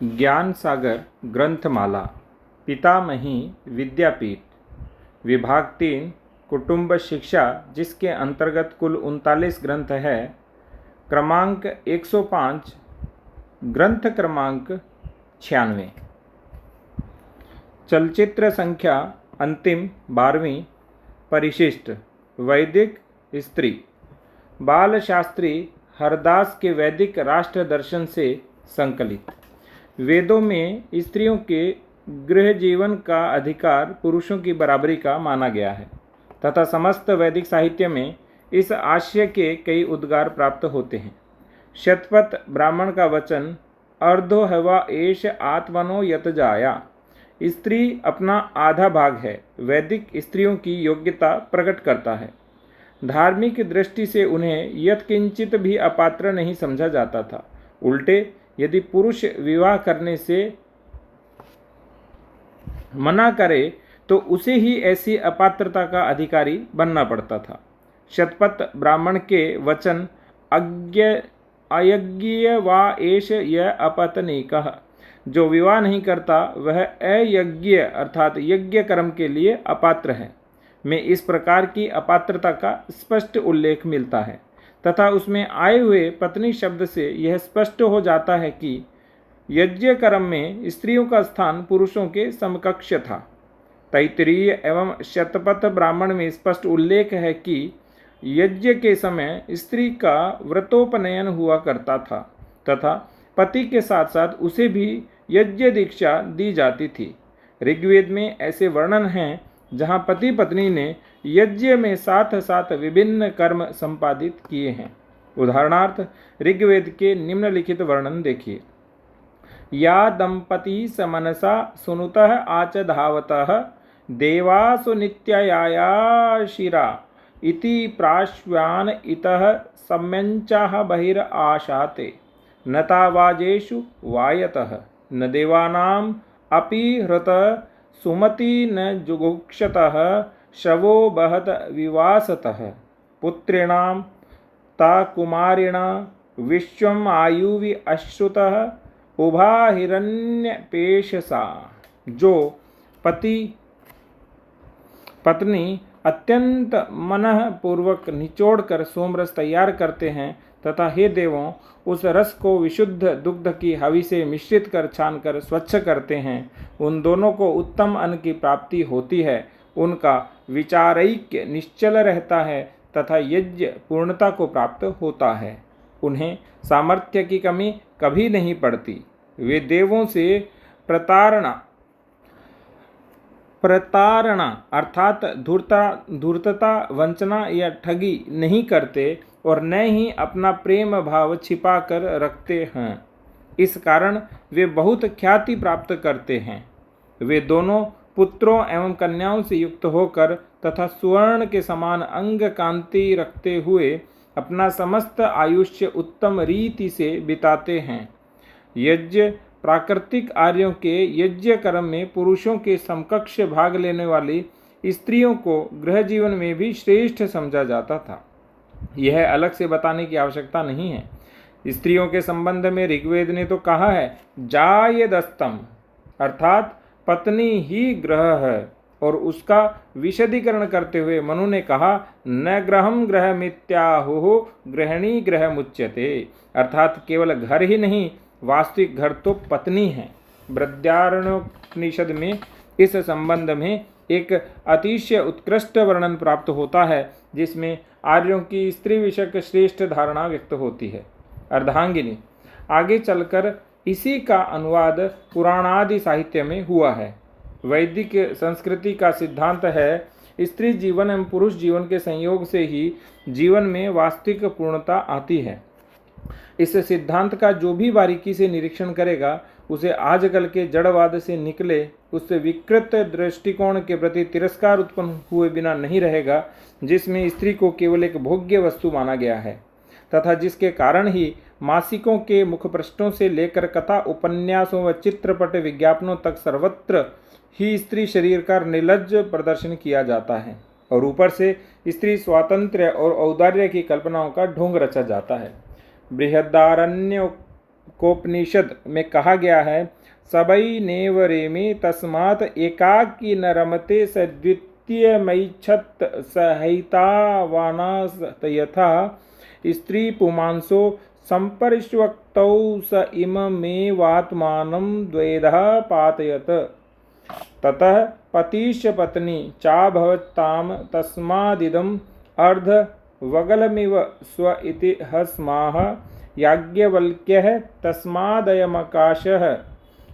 ज्ञान सागर ग्रंथमाला, पितामही विद्यापीठ, विभाग 3, कुटुंब शिक्षा, जिसके अंतर्गत कुल 39 ग्रंथ है। क्रमांक 105, ग्रंथ क्रमांक 96। चलचित्र संख्या अंतिम 12वीं। परिशिष्ट वैदिक स्त्री। बाल शास्त्री हरदास के वैदिक राष्ट्र दर्शन से संकलित। वेदों में स्त्रियों के गृह जीवन का अधिकार पुरुषों की बराबरी का माना गया है तथा समस्त वैदिक साहित्य में इस आशय के कई उद्गार प्राप्त होते हैं। शतपथ ब्राह्मण का वचन अर्धो हवा एष आत्मनो यत जाया, स्त्री अपना आधा भाग है, वैदिक स्त्रियों की योग्यता प्रकट करता है। धार्मिक दृष्टि से उन्हें यत्किंचित भी अपात्र नहीं समझा जाता था। उल्टे यदि पुरुष विवाह करने से मना करे तो उसे ही ऐसी अपात्रता का अधिकारी बनना पड़ता था। शतपथ ब्राह्मण के वचन अयज्ञ वा एष य अपत्नीकः, जो विवाह नहीं करता वह अयज्ञ अर्थात यज्ञ कर्म के लिए अपात्र है, में इस प्रकार की अपात्रता का स्पष्ट उल्लेख मिलता है तथा उसमें आए हुए पत्नी शब्द से यह स्पष्ट हो जाता है कि यज्ञ कर्म में स्त्रियों का स्थान पुरुषों के समकक्ष था। तैत्तिरीय एवं शतपथ ब्राह्मण में स्पष्ट उल्लेख है कि यज्ञ के समय स्त्री का व्रतोपनयन हुआ करता था तथा पति के साथ साथ उसे भी यज्ञ दीक्षा दी जाती थी। ऋग्वेद में ऐसे वर्णन हैं जहाँ पति पत्नी ने यज्ञ में साथ साथ विभिन्न कर्म संपादित किए हैं। उदाहरणार्थ ऋग्वेद के निम्नलिखित वर्णन देखिए। या दंपती समनसा सुनुतः आच धावतः देवासु नित्याया शिरा इति प्राश्वान इतः सम्यंचाः बहिर आशाते नतावाजेषु वायतः न देवानाम अपि हृत सुमति न जुगुक्षतः शवो बहत विवासतः पुत्रिणां ता कुमारिणा विश्वम आयुवि अश्रुतः उभा हिरण्यपेशसा। जो पति पत्नी अत्यंत मनःपूर्वक निचोड़कर सोमरस तैयार करते हैं तथा हे देवों उस रस को विशुद्ध दुग्ध की हवि से मिश्रित कर छानकर स्वच्छ करते हैं, उन दोनों को उत्तम अन्न की प्राप्ति होती है, उनका विचारैक्य निश्चल रहता है तथा यज्ञ पूर्णता को प्राप्त होता है। उन्हें सामर्थ्य की कमी कभी नहीं पड़ती। वे देवों से प्रताड़ना अर्थात धूर्तता वंचना या ठगी नहीं करते और न ही अपना प्रेम भाव छिपा कर रखते हैं। इस कारण वे बहुत ख्याति प्राप्त करते हैं। वे दोनों पुत्रों एवं कन्याओं से युक्त होकर तथा स्वर्ण के समान अंग कांति रखते हुए अपना समस्त आयुष्य उत्तम रीति से बिताते हैं। यज्ञ प्राकृतिक आर्यों के यज्ञ कर्म में पुरुषों के समकक्ष भाग लेने वाली स्त्रियों को गृह जीवन में भी श्रेष्ठ समझा जाता था। यह अलग से बताने की आवश्यकता नहीं है। स्त्रियों के संबंध में ऋग्वेद ने तो कहा है जायदस्तम अर्थात पत्नी ही ग्रह है, और उसका विशदीकरण करते हुए मनु ने कहा न ग्रहम ग्रह मित्याहुः गृहिणी ग्रह मुच्यते, अर्थात केवल घर ही नहीं वास्तविक घर तो पत्नी है। बृहदारण्योपनिषद में इस संबंध में एक अतिशय उत्कृष्ट वर्णन प्राप्त होता है जिसमें आर्यों की स्त्री विषयक श्रेष्ठ धारणा व्यक्त होती है। अर्धांगिनी। आगे चलकर इसी का अनुवाद पुराणादि साहित्य में हुआ है। वैदिक संस्कृति का सिद्धांत है स्त्री जीवन एवं पुरुष जीवन के संयोग से ही जीवन में वास्तविक पूर्णता आती है। इस सिद्धांत का जो भी बारीकी से निरीक्षण करेगा उसे आजकल के जड़वाद से निकले उससे विकृत दृष्टिकोण के प्रति तिरस्कार उत्पन्न हुए बिना नहीं रहेगा, जिसमें स्त्री को केवल एक भोग्य वस्तु माना गया है तथा जिसके कारण ही मासिकों के मुखपृष्ठों से लेकर कथा उपन्यासों व चित्रपट विज्ञापनों तक सर्वत्र ही स्त्री शरीर का निर्लज्ज प्रदर्शन किया जाता है और ऊपर से स्त्री स्वातंत्र्य और औदार्य की कल्पनाओं का ढोंग रचा जाता है। बृहदारण्यक कोपनिषद में कहा गया है, सबई नेवरेमे तस्मात् एकाकी न रमते सद्वितीयमैच्छत् सहितावानास यथा स्त्री पुमांसो संपरिष्वक्तौ स इममेवात्मानं द्वैधः पातयत। ततः पतिश्च पत्नी चाभवतां तस्मादिदम् अर्धवगलमिव स्व इति हस्माः याज्ञवल्क्यः तस्मादयमकाशः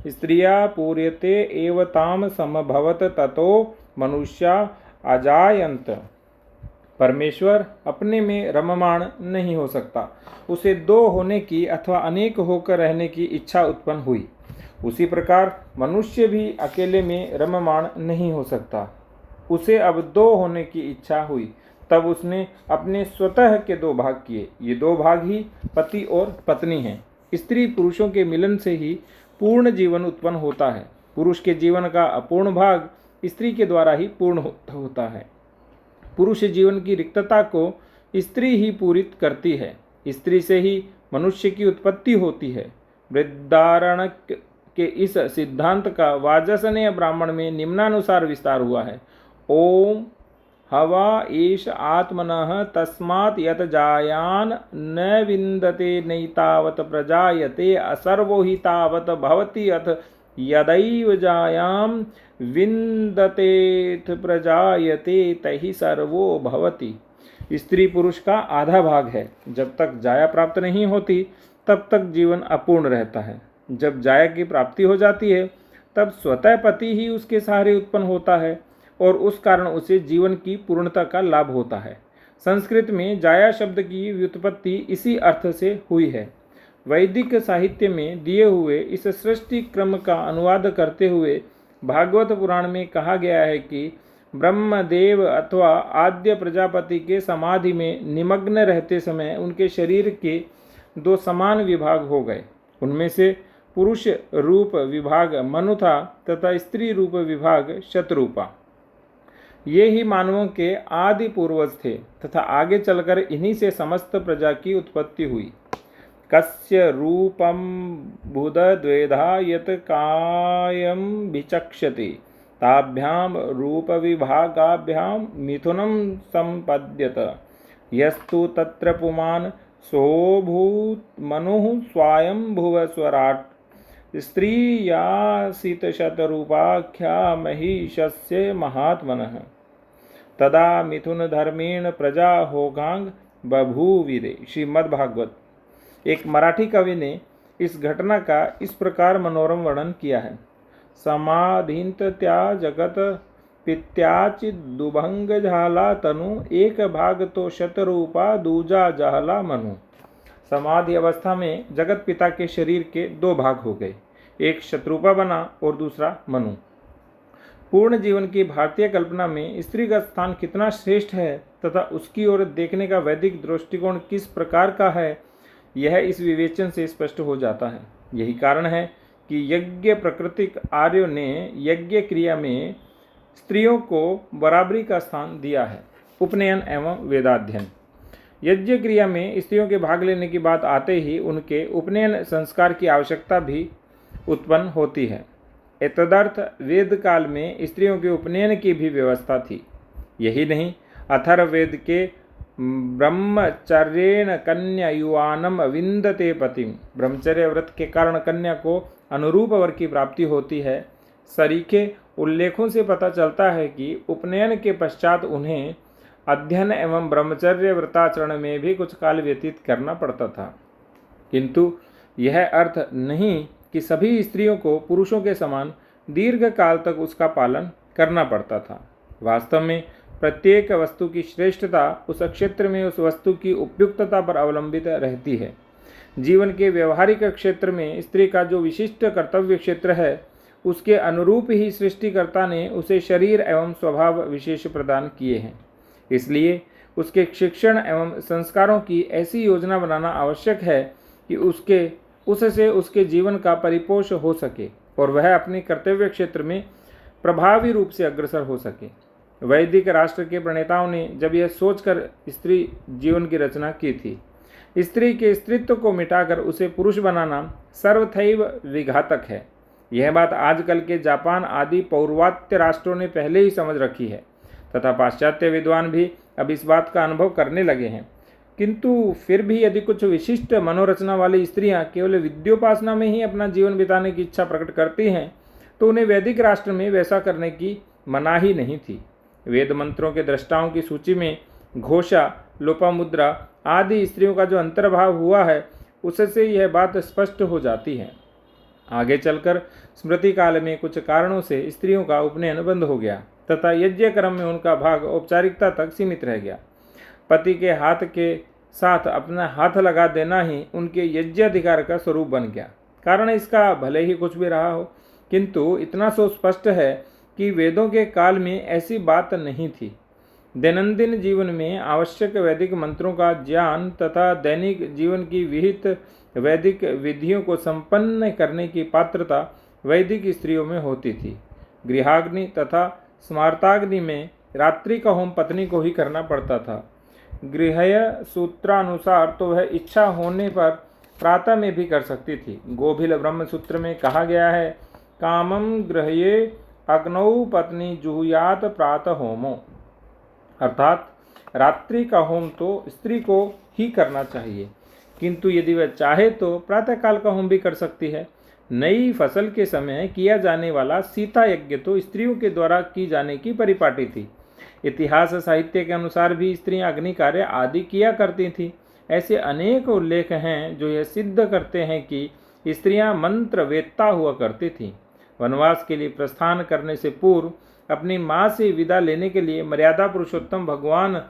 स्त्रिया पूर्यते एव ताम समभवत ततो मनुष्या अजायन्त। परमेश्वर अपने में रममाण नहीं हो सकता, उसे दो होने की अथवा अनेक होकर रहने की इच्छा उत्पन्न हुई। उसी प्रकार मनुष्य भी अकेले में रममाण नहीं हो सकता, उसे अब दो होने की इच्छा हुई, तब उसने अपने स्वतः के दो भाग किए। ये दो भाग ही पति और पत्नी हैं। स्त्री पुरुषों के मिलन से ही पूर्ण जीवन उत्पन्न होता है। पुरुष के जीवन का अपूर्ण भाग स्त्री के द्वारा ही पूर्ण होता है। पुरुष जीवन की रिक्तता को स्त्री ही पूरित करती है। स्त्री से ही मनुष्य की उत्पत्ति होती है। बृहदारण्यक के इस सिद्धांत का वाजसनेय ब्राह्मण में निम्नानुसार विस्तार हुआ है। ओम हवा एष आत्मनः तस्मात् यत जायान न विन्दते नैतावत प्रजायते असर्वो हि तावत भवति अथ यदैव जायां विन्दतेथ प्रजायते तहि सर्वो भवति। स्त्री पुरुष का आधा भाग है। जब तक जाया प्राप्त नहीं होती तब तक जीवन अपूर्ण रहता है। जब जाया की प्राप्ति हो जाती है तब स्वतः पति ही उसके सहारे उत्पन्न होता है और उस कारण उसे जीवन की पूर्णता का लाभ होता है। संस्कृत में जाया शब्द की व्युत्पत्ति इसी अर्थ से हुई है। वैदिक साहित्य में दिए हुए इस सृष्टि क्रम का अनुवाद करते हुए भागवत पुराण में कहा गया है कि ब्रह्मदेव अथवा आद्य प्रजापति के समाधि में निमग्न रहते समय उनके शरीर के दो समान विभाग हो गए। उनमें से पुरुष रूप विभाग मनु था तथा स्त्री रूप विभाग शतरूपा। ये ही मानवों के आदि पूर्वज थे तथा आगे चलकर इन्हीं से समस्त प्रजा की उत्पत्ति हुई। कस्य रूपम बुध द्वेधा यत कायम विचक्षति ताभ्याम रूप विभागाभ्याम मिथुनम संपद्यत यस्तु तत्र पुमान सोभूत मनुः स्वायं भुव स्वराट स्त्रियासित शतरूपाख्या महिषस्य महात्मनः तदा मिथुन धर्मेण प्रजा होगांग बभूविरे। श्रीमद्भागवत। एक मराठी कवि ने इस घटना का इस प्रकार मनोरम वर्णन किया है। समाधींत त्या जगत पित्याचि दुभंग झाला तनु एक भाग तो शतरूपा दूजा जहला मनु। समाधि अवस्था में जगत पिता के शरीर के दो भाग हो गए, एक शत्रुपा बना और दूसरा मनु। पूर्ण जीवन की भारतीय कल्पना में स्त्री का स्थान कितना श्रेष्ठ है तथा उसकी ओर देखने का वैदिक दृष्टिकोण किस प्रकार का है, यह इस विवेचन से स्पष्ट हो जाता है। यही कारण है कि यज्ञ प्राकृतिक आर्यों ने यज्ञ क्रिया में स्त्रियों को बराबरी का स्थान दिया है। उपनयन एवं वेदाध्ययन। यज्ञ क्रिया में स्त्रियों के भाग लेने की बात आते ही उनके उपनयन संस्कार की आवश्यकता भी उत्पन्न होती है। एतदर्थ वेद काल में स्त्रियों के उपनयन की भी व्यवस्था थी। यही नहीं, अथर्ववेद के ब्रह्मचर्येण कन्या युवानम विन्दते पतिम, ब्रह्मचर्य व्रत के कारण कन्या को अनुरूप वर की प्राप्ति होती है। सरीखे उल्लेखों से पता चलता है कि उपनयन के पश्चात उन्हें अध्ययन एवं ब्रह्मचर्य व्रताचरण में भी कुछ काल व्यतीत करना पड़ता था, किंतु यह अर्थ नहीं कि सभी स्त्रियों को पुरुषों के समान दीर्घ काल तक उसका पालन करना पड़ता था। वास्तव में प्रत्येक वस्तु की श्रेष्ठता उस क्षेत्र में उस वस्तु की उपयुक्तता पर अवलंबित रहती है। जीवन के व्यवहारिक क्षेत्र में स्त्री का जो विशिष्ट कर्तव्य क्षेत्र है, उसके अनुरूप ही सृष्टिकर्ता ने उसे शरीर एवं स्वभाव विशेष प्रदान किए हैं। इसलिए उसके शिक्षण एवं संस्कारों की ऐसी योजना बनाना आवश्यक है कि उससे उसके जीवन का परिपोष हो सके और वह अपने कर्तव्य क्षेत्र में प्रभावी रूप से अग्रसर हो सके। वैदिक राष्ट्र के प्रणेताओं ने जब यह सोचकर स्त्री जीवन की रचना की थी, स्त्री के स्त्रीत्व को मिटाकर उसे पुरुष बनाना सर्वथैव विघातक है। यह बात आजकल के जापान आदि पौर्वात्य राष्ट्रों ने पहले ही समझ रखी है तथा पाश्चात्य विद्वान भी अब इस बात का अनुभव करने लगे हैं। किंतु फिर भी यदि कुछ विशिष्ट मनोरचना वाली स्त्रियां केवल विद्योपासना में ही अपना जीवन बिताने की इच्छा प्रकट करती हैं तो उन्हें वैदिक राष्ट्र में वैसा करने की मनाही नहीं थी। वेद मंत्रों के दृष्टाओं की सूची में घोषा, लोपामुद्रा आदि स्त्रियों का जो अंतर्भाव हुआ है उससे यह बात स्पष्ट हो जाती है। आगे चलकर स्मृति काल में कुछ कारणों से स्त्रियों का उपनयन बंद हो गया तथा यज्ञ कर्म में उनका भाग औपचारिकता तक सीमित रह गया। पति के हाथ के साथ अपना हाथ लगा देना ही उनके यज्ञाधिकार का स्वरूप बन गया। कारण इसका भले ही कुछ भी रहा हो, किंतु इतना सो स्पष्ट है कि वेदों के काल में ऐसी बात नहीं थी। दैनंदिन जीवन में आवश्यक वैदिक मंत्रों का ज्ञान तथा दैनिक जीवन की विहित वैदिक विधियों को संपन्न करने की पात्रता वैदिक स्त्रियों में होती थी। गृहाग्नि तथा स्मार्ताग्नि में रात्रि का होम पत्नी को ही करना पड़ता था। गृहय सूत्रानुसार तो वह इच्छा होने पर प्रातः में भी कर सकती थी। गोभिल ब्रह्म सूत्र में कहा गया है, कामम गृहये अग्नौ पत्नी जुहुयात प्रातः होमो, अर्थात रात्रि का होम तो स्त्री को ही करना चाहिए, किंतु यदि वह चाहे तो प्रातःकाल का होम भी कर सकती है। नई फसल के समय किया जाने वाला सीता यज्ञ तो स्त्रियों के द्वारा की जाने की परिपाटी थी। इतिहास साहित्य के अनुसार भी स्त्रियां अग्नि कार्य आदि किया करती थीं। ऐसे अनेक उल्लेख हैं जो यह सिद्ध करते हैं कि स्त्रियां मंत्र वेत्ता हुआ करती थीं। वनवास के लिए प्रस्थान करने से पूर्व अपनी माँ से विदा लेने के लिए मर्यादा पुरुषोत्तम भगवान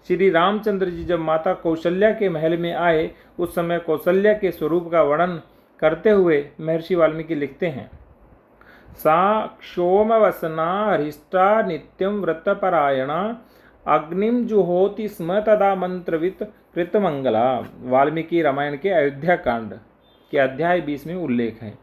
श्री रामचंद्र जी जब माता कौशल्या के महल में आए उस समय कौशल्या के स्वरूप का वर्णन करते हुए महर्षि वाल्मीकि लिखते हैं, सा क्षोमवसना हरिष्टा नित्यं व्रतपरायणा अग्निम जुहोति स्म तदा मंत्रवित कृतमंगला। वाल्मीकि रामायण के अयोध्या कांड के अध्याय 20 में उल्लेख है।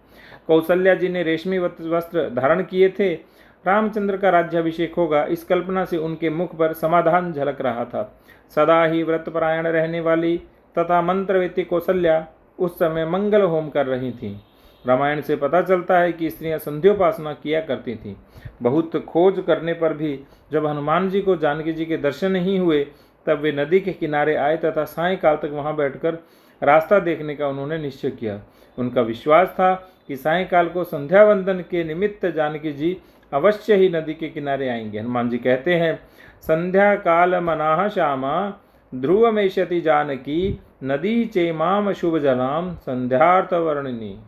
कौशल्या जी ने रेशमी वस्त्र धारण किए थे। रामचंद्र का राज्याभिषेक होगा, इस कल्पना से उनके मुख पर समाधान झलक रहा था। सदा ही व्रतपरायण रहने वाली तथा मंत्रवेती कौशल्या उस समय मंगल होम कर रही थीं। रामायण से पता चलता है कि स्त्रियां संध्योपासना किया करती थीं। बहुत खोज करने पर भी जब हनुमान जी को जानकी जी के दर्शन नहीं हुए तब वे नदी के किनारे आए तथा सायंकाल तक वहां बैठकर रास्ता देखने का उन्होंने निश्चय किया। उनका विश्वास था कि सायंकाल को संध्या वंदन के निमित्त जानकी जी अवश्य ही नदी के किनारे आएंगे। हनुमान जी कहते हैं, संध्या काल मनाह श्यामा ध्रुवमेशति जानकी नदी चेमाम शुभ जलाम संध्यार्थ वर्णिनी।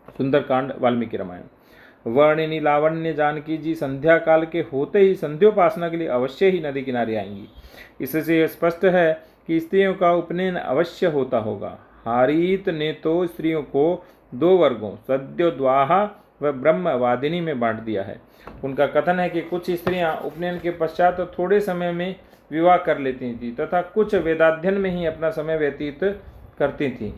सुंदरकांड वाल्मीकि रामायण। वर्णिनी लावण्य जानकी जी संध्या काल के होते ही संध्योपासना के लिए अवश्य ही नदी किनारे आएंगी। इससे यह स्पष्ट है कि स्त्रियों का उपनयन अवश्य होता होगा। हारीत ने तो स्त्रियों को 2 वर्गों सद्योद्वाहा व ब्रह्मवादिनी में बांट दिया है। उनका कथन है कि कुछ स्त्रियां उपनयन के पश्चात थोड़े समय में विवाह कर लेती थीं तथा कुछ वेदाध्ययन में ही अपना समय व्यतीत करती थीं।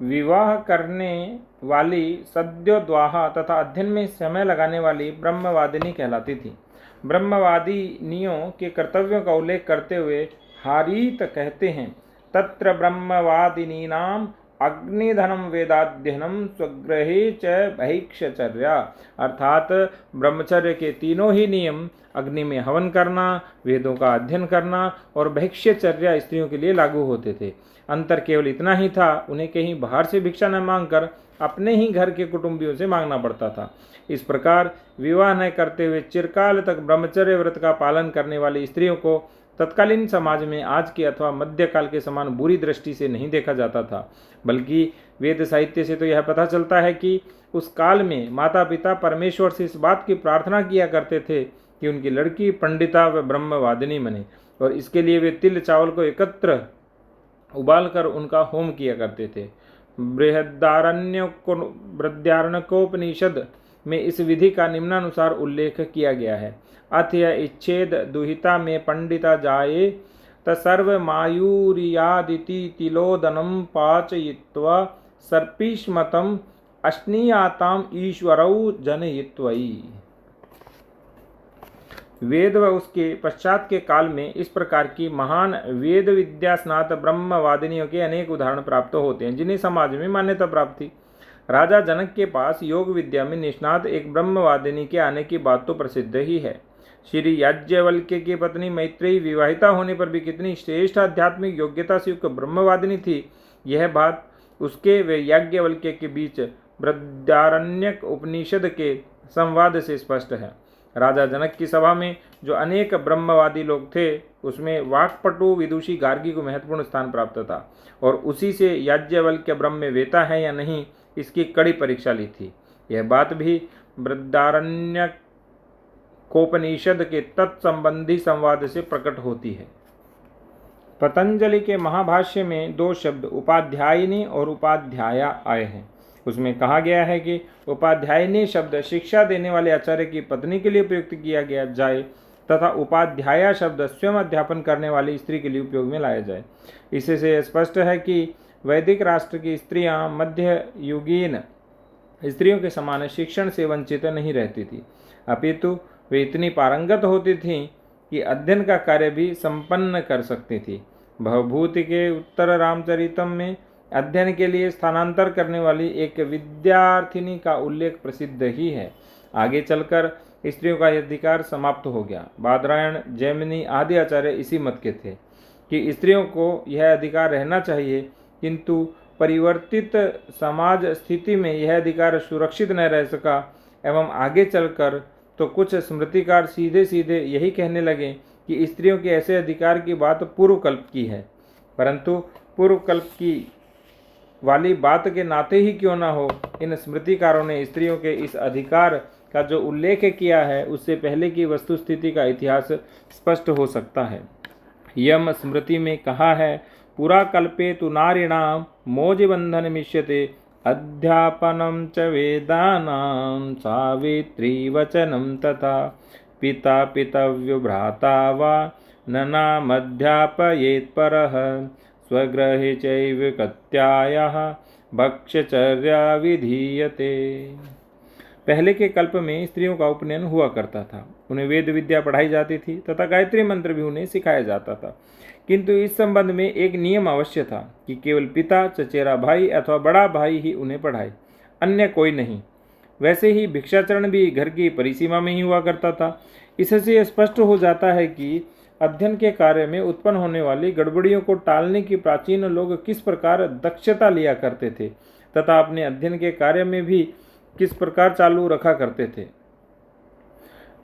विवाह करने वाली सद्योद्वाहा तथा अध्ययन में समय लगाने वाली ब्रह्मवादिनी कहलाती थी। ब्रह्मवादिनियों के कर्तव्यों का उल्लेख करते हुए हारीत कहते हैं, तत्र ब्रह्मवादिनीनाम अग्निधनम वेदाध्ययनम स्वगृहे च भैक्षचर्या, अर्थात ब्रह्मचर्य के तीनों ही नियम अग्नि में हवन करना, वेदों का अध्ययन करना और भैक्षचर्या स्त्रियों के लिए लागू होते थे। अंतर केवल इतना ही था, उन्हें कहीं बाहर से भिक्षा न मांगकर अपने ही घर के कुटुंबियों से मांगना पड़ता था। इस प्रकार विवाह न करते हुए चिरकाल तक ब्रह्मचर्य व्रत का पालन करने वाली स्त्रियों को तत्कालीन समाज में आज के अथवा मध्यकाल के समान बुरी दृष्टि से नहीं देखा जाता था, बल्कि वेद साहित्य से तो यह पता चलता है कि उस काल में माता पिता परमेश्वर से इस बात की प्रार्थना किया करते थे कि उनकी लड़की पंडिता व ब्रह्मवादिनी बने, और इसके लिए वे तिल चावल को एकत्र उबालकर उनका होम किया करते थे। बृहदारण्यकोपनिषद में इस विधि का निम्नानुसार उल्लेख किया गया है, अथ य इच्छेद दुहिता में पंडिता जाये तसर्वमायूरियादिति तिलोदनम पाचयित्वा सर्पीष्मतम अश्नीयाताम ईश्वरौ जनयित्वई। वेद व उसके पश्चात के काल में इस प्रकार की महान वेद विद्या स्नात ब्रह्मवादिनियों के अनेक उदाहरण प्राप्त होते हैं, जिन्हें समाज में मान्यता प्राप्त थी। राजा जनक के पास योग विद्या में निष्णात एक ब्रह्मवादिनी के आने की बात तो प्रसिद्ध ही है। श्री याज्ञवल्क्य की पत्नी मैत्रेयी विवाहिता होने पर भी कितनी श्रेष्ठ आध्यात्मिक योग्यता से युक्त ब्रह्मवादिनी थी, यह बात उसके व याज्ञवल्क्य के बीच बृहदारण्यक उपनिषद के संवाद से स्पष्ट है। राजा जनक की सभा में जो अनेक ब्रह्मवादी लोग थे, उसमें वाक्पटु विदुषी गार्गी को महत्वपूर्ण स्थान प्राप्त था, और उसी से याज्ञवल्क्य ब्रह्मवेता है या नहीं, इसकी कड़ी परीक्षा ली थी। यह बात भी बृहदारण्यकोपनिषद के तत्संबंधी संवाद से प्रकट होती है। पतंजलि के महाभाष्य में दो शब्द उपाध्यायिनी और उपाध्याया आए हैं। उसमें कहा गया है कि उपाध्यायिनी शब्द शिक्षा देने वाले आचार्य की पत्नी के लिए प्रयुक्त किया गया जाए तथा उपाध्याया शब्द स्वयं अध्यापन करने वाली स्त्री के लिए उपयोग में लाया जाए। इससे स्पष्ट है कि वैदिक राष्ट्र की स्त्रियां मध्ययुगीन स्त्रियों के समान शिक्षण से वंचित नहीं रहती थी, अपितु वे इतनी पारंगत होती थीं कि अध्ययन का कार्य भी संपन्न कर सकती थी। भवभूति के उत्तर रामचरितम में अध्ययन के लिए स्थानांतर करने वाली एक विद्यार्थिनी का उल्लेख प्रसिद्ध ही है। आगे चलकर स्त्रियों का यह अधिकार समाप्त हो गया। बादरायण, जैमिनी आदि आचार्य इसी मत के थे कि स्त्रियों को यह अधिकार रहना चाहिए, किंतु परिवर्तित समाज स्थिति में यह अधिकार सुरक्षित न रह सका एवं आगे चलकर तो कुछ स्मृतिकार सीधे सीधे यही कहने लगे कि स्त्रियों के ऐसे अधिकार की बात पूर्वकल्प की है। परंतु पूर्वकल्प की वाली बात के नाते ही क्यों न हो, इन स्मृतिकारों ने स्त्रियों के इस अधिकार का जो उल्लेख किया है, उससे पहले की वस्तुस्थिति का इतिहास स्पष्ट हो सकता है। यम स्मृति में कहा है, पुरा कल्पे तु नारीणां मोजबंधन मिष्यते अध्यापनं च वेदानां सावित्री वचनं तथा पिता पितव्यो भ्राता वा ननामध्यापयेत् परः स्वगृहे चैव कत्यायाः भक्ष्यचर्या विधीयते। पहले के कल्प में स्त्रियों का उपनयन हुआ करता था, उन्हें वेद विद्या पढ़ाई जाती थी तथा गायत्री मंत्र भी उन्हें सिखाया जाता था, किंतु इस संबंध में एक नियम अवश्य था कि केवल पिता, चचेरा भाई अथवा बड़ा भाई ही उन्हें पढ़ाए, अन्य कोई नहीं। वैसे ही भिक्षाचरण भी घर की परिसीमा में ही हुआ करता था। इससे स्पष्ट हो जाता है कि अध्ययन के कार्य में उत्पन्न होने वाली गड़बड़ियों को टालने की प्राचीन लोग किस प्रकार दक्षता लिया करते थे तथा अपने अध्ययन के कार्य में भी किस प्रकार चालू रखा करते थे।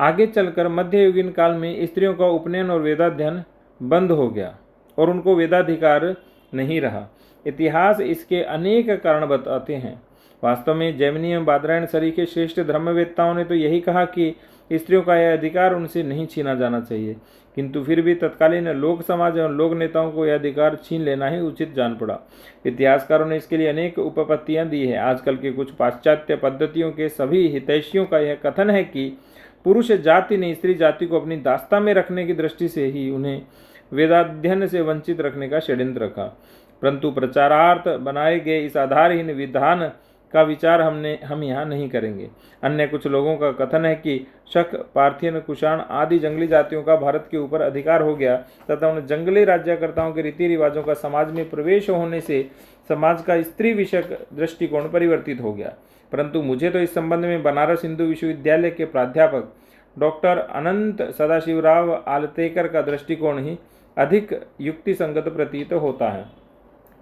आगे चलकर मध्ययुगीन काल में स्त्रियों का उपनयन और वेदाध्ययन बंद हो गया और उनको वेदाधिकार नहीं रहा। इतिहास इसके अनेक कारण बताते हैं। वास्तव में जैमिनी एवं बादरायण सरी के श्रेष्ठ धर्मवेत्ताओं ने तो यही कहा कि स्त्रियों का यह अधिकार उनसे नहीं छीना जाना चाहिए, किंतु फिर भी तत्कालीन लोक समाज एवं लोक नेताओं को यह अधिकार छीन लेना ही उचित जान पड़ा। इतिहासकारों ने इसके लिए अनेक उपपत्तियां दी है। आजकल के कुछ पाश्चात्य पद्धतियों के सभी हितैषियों का यह कथन है कि पुरुष जाति ने स्त्री जाति को अपनी दास्ता में रखने की दृष्टि से ही उन्हें वेदाध्ययन से वंचित रखने का षड्यंत्र रखा, परंतु प्रचारार्थ बनाए गए इस आधारहीन विधान का विचार हम यहाँ नहीं करेंगे। अन्य कुछ लोगों का कथन है कि शक, पार्थियन, कुषाण आदि जंगली जातियों का भारत के ऊपर अधिकार हो गया तथा उन जंगली राज्यकर्ताओं के रीति रिवाजों का समाज में प्रवेश होने से समाज का स्त्री विषयक दृष्टिकोण परिवर्तित हो गया। परंतु मुझे तो इस संबंध में बनारस हिंदू विश्वविद्यालय के प्राध्यापक डॉक्टर अनंत सदाशिवराव आलतेकर का दृष्टिकोण ही अधिक युक्ति संगत प्रतीत होता है।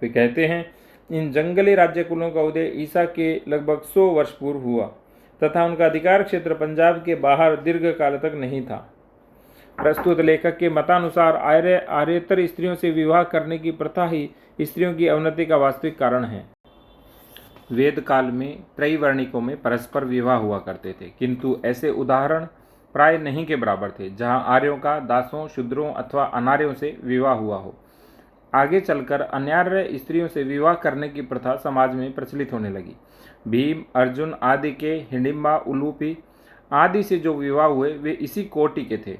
वे कहते हैं, इन जंगली राज्य कुलों का उदय ईसा के लगभग 100 वर्ष पूर्व हुआ तथा उनका अधिकार क्षेत्र पंजाब के बाहर दीर्घ काल तक नहीं था। प्रस्तुत लेखक के मतानुसार आर्यतर स्त्रियों से विवाह करने की प्रथा ही स्त्रियों की अवनति का वास्तविक कारण है। वेद काल में त्रैवर्णिकों में परस्पर विवाह हुआ करते थे, किंतु ऐसे उदाहरण प्राय नहीं के बराबर थे जहाँ आर्यों का दासों, शूद्रों अथवा अनार्यों से विवाह हुआ हो। आगे चलकर अनार्य स्त्रियों से विवाह करने की प्रथा समाज में प्रचलित होने लगी। भीम, अर्जुन आदि के, हिडिंबा, उलूपी आदि से जो विवाह हुए वे इसी कोटि के थे।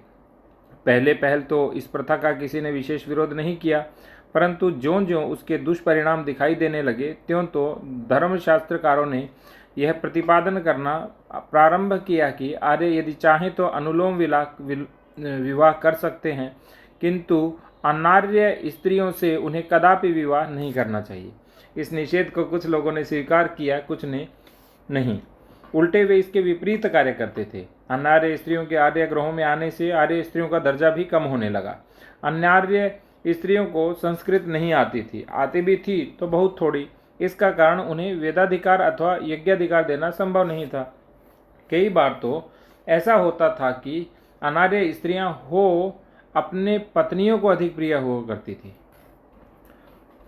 पहल तो इस प्रथा का किसी ने विशेष विरोध नहीं किया, परंतु ज्यों ज्यों उसके दुष्परिणाम दिखाई देने लगे त्यों तो धर्मशास्त्रकारों ने यह प्रतिपादन करना प्रारंभ किया कि आर्य यदि चाहें तो अनुलोम विवाह कर सकते हैं, किंतु अनार्य स्त्रियों से उन्हें कदापि विवाह नहीं करना चाहिए। इस निषेध को कुछ लोगों ने स्वीकार किया, कुछ ने नहीं। उल्टे वे इसके विपरीत कार्य करते थे। अनार्य स्त्रियों के आर्य ग्रहों में आने से आर्य स्त्रियों का दर्जा भी कम होने लगा। अनार्य स्त्रियों को संस्कृत नहीं आती थी, आती भी थी तो बहुत थोड़ी। इसका कारण उन्हें वेदाधिकार अथवा यज्ञाधिकार देना संभव नहीं था। कई बार तो ऐसा होता था कि अनार्य स्त्रियां अपने पत्नियों को अधिक प्रिय हुआ करती थी।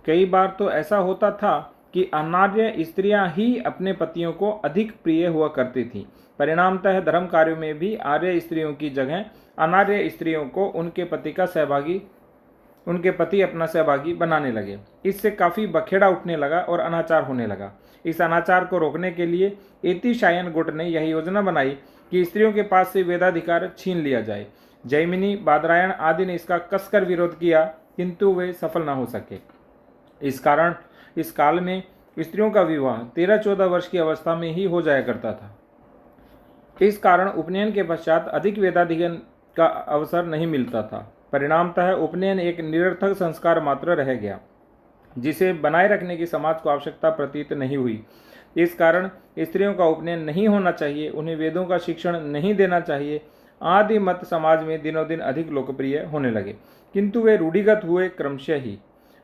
कई बार तो ऐसा होता था कि अनार्य स्त्रियां ही अपने पतियों को अधिक प्रिय हुआ करती थीं। परिणामतः धर्म कार्यों में भी आर्य स्त्रियों की जगह अनार्य स्त्रियों को उनके पति अपना सहभागी बनाने लगे। इससे काफ़ी बखेड़ा उठने लगा और अनाचार होने लगा। इस अनाचार को रोकने के लिए एतिशायन गुट ने यह योजना बनाई कि स्त्रियों के पास से वेदाधिकार छीन लिया जाए। जैमिनी, बादरायण आदि ने इसका कसकर विरोध किया, किंतु वे सफल न हो सके। इस काल में स्त्रियों का विवाह 13-14 वर्ष की अवस्था में ही हो जाया करता था। इस कारण उपनयन के पश्चात अधिक वेदाध्ययन का अवसर नहीं मिलता था। परिणामतः उपनयन एक निरर्थक संस्कार मात्र रह गया, जिसे बनाए रखने की समाज को आवश्यकता प्रतीत नहीं हुई। इस कारण स्त्रियों का उपनयन नहीं होना चाहिए, उन्हें वेदों का शिक्षण नहीं देना चाहिए आदि मत समाज में दिनों दिन अधिक लोकप्रिय होने लगे, किंतु वे रूढ़िगत हुए क्रमशः ही।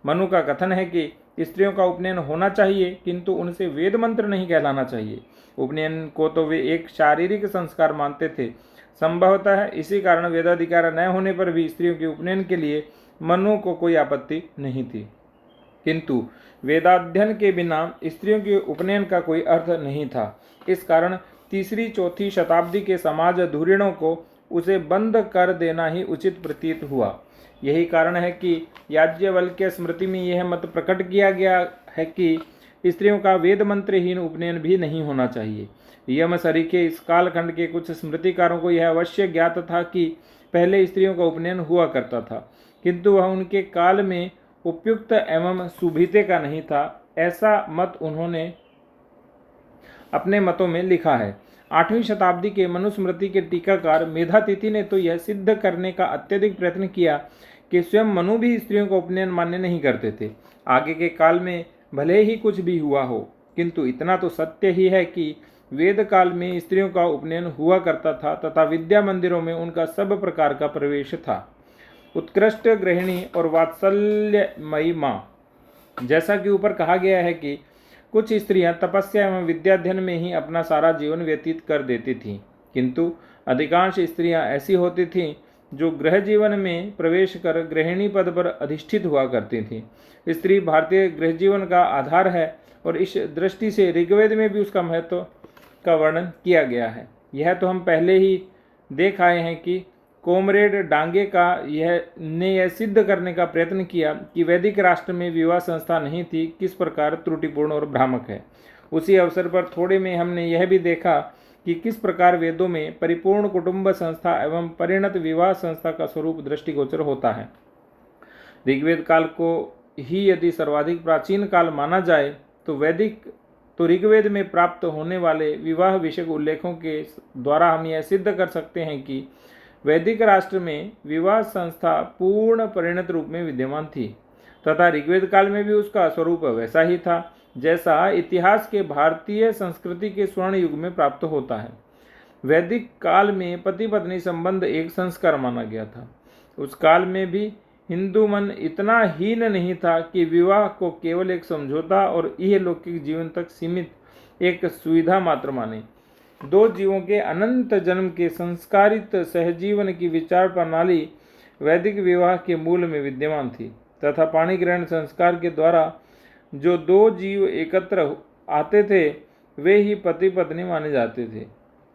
मनु का कथन है कि स्त्रियों का उपनयन होना चाहिए, किंतु उनसे वेद मंत्र नहीं कहलाना चाहिए। उपनयन को तो वे एक शारीरिक संस्कार मानते थे। संभवतः इसी कारण वेदाधिकार न होने पर भी स्त्रियों के उपनयन के लिए मनु को कोई आपत्ति नहीं थी, किंतु वेदाध्ययन के बिना स्त्रियों के उपनयन का कोई अर्थ नहीं था। इस कारण 3री-4थी शताब्दी के समाज धुरीणों को उसे बंद कर देना ही उचित प्रतीत हुआ। यही कारण है कि याज्ञवल्क्य स्मृति में यह मत प्रकट किया गया है कि स्त्रियों का वेद मंत्रहीन उपनयन भी नहीं होना चाहिए। यम सरीखे इस कालखंड के कुछ स्मृतिकारों को यह अवश्य ज्ञात था कि पहले स्त्रियों का उपनयन हुआ करता था, किंतु वह उनके काल में उपयुक्त एवं सुभिते का नहीं था। ऐसा मत उन्होंने अपने मतों में लिखा है। 8वीं शताब्दी के मनुस्मृति के टीकाकार मेधातिथि ने तो यह सिद्ध करने का अत्यधिक प्रयत्न किया कि स्वयं मनु भी स्त्रियों का उपनयन मान्य नहीं करते थे। आगे के काल में भले ही कुछ भी हुआ हो, किंतु इतना तो सत्य ही है कि वेद काल में स्त्रियों का उपनयन हुआ करता था तथा विद्या मंदिरों में उनका सब प्रकार का प्रवेश था। उत्कृष्ट गृहिणी और वात्सल्यमयी माँ, जैसा कि ऊपर कहा गया है कि कुछ स्त्रियां तपस्या एवं विद्याध्ययन में ही अपना सारा जीवन व्यतीत कर देती थीं, किंतु अधिकांश स्त्रियां ऐसी होती थीं जो गृह जीवन में प्रवेश कर गृहिणी पद पर अधिष्ठित हुआ करती थीं। स्त्री भारतीय गृह जीवन का आधार है और इस दृष्टि से ऋग्वेद में भी उसका महत्व का वर्णन किया गया है। यह तो हम पहले ही देख आए हैं कि कॉमरेड डांगे का यह सिद्ध करने का प्रयत्न किया कि वैदिक राष्ट्र में विवाह संस्था नहीं थी किस प्रकार त्रुटिपूर्ण और भ्रामक है। उसी अवसर पर थोड़े में हमने यह भी देखा कि किस प्रकार वेदों में परिपूर्ण कुटुंब संस्था एवं परिणत विवाह संस्था का स्वरूप दृष्टिगोचर होता है। ऋग्वेद काल को ही यदि सर्वाधिक प्राचीन काल माना जाए तो ऋग्वेद में प्राप्त होने वाले विवाह विषयक उल्लेखों के द्वारा हम यह सिद्ध कर सकते हैं कि वैदिक राष्ट्र में विवाह संस्था पूर्ण परिणत रूप में विद्यमान थी तथा ऋग्वेद काल में भी उसका स्वरूप वैसा ही था जैसा इतिहास के भारतीय संस्कृति के स्वर्ण युग में प्राप्त होता है। वैदिक काल में पति पत्नी संबंध एक संस्कार माना गया था। उस काल में भी हिंदू मन इतना हीन नहीं था कि विवाह को केवल एक समझौता और इहलौकिक जीवन तक सीमित एक सुविधा मात्र माने। दो जीवों के अनंत जन्म के संस्कारित सहजीवन की विचार प्रणाली वैदिक विवाह के मूल में विद्यमान थी तथा पाणी ग्रहण संस्कार के द्वारा जो दो जीव एकत्र आते थे वे ही पति पत्नी माने जाते थे।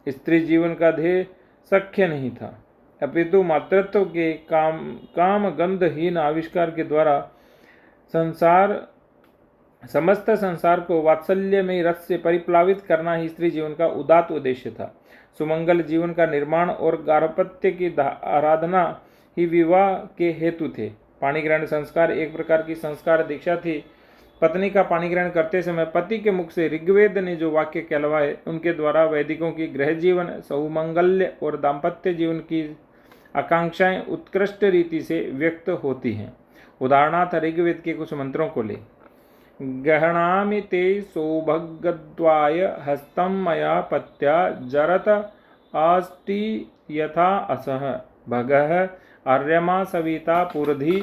स्त्री जीवन का ध्येय सख्य नहीं था, अपितु मातृत्व के काम गंधहीन आविष्कार के द्वारा समस्त संसार को वात्सल्य में रस से परिप्लावित करना ही स्त्री जीवन का उदात्त उद्देश्य था। सुमंगल जीवन का निर्माण और गार्हपत्य की आराधना ही विवाह के हेतु थे। पाणिग्रहण संस्कार एक प्रकार की संस्कार दीक्षा थी। पत्नी का पाणिग्रहण करते समय पति के मुख से ऋग्वेद ने जो वाक्य कहलवाए उनके द्वारा वैदिकों की गृह जीवन, सौमंगल्य और दाम्पत्य जीवन की आकांक्षाएं उत्कृष्ट रीति से व्यक्त होती हैं। उदाहरणार्थ ऋग्वेद के कुछ मंत्रों को ले। गहणामि ते सौभगद्वाय हस्तं मया पत्या जरत अस्ति यथा असः भगः अर्यमा सविता पुरधि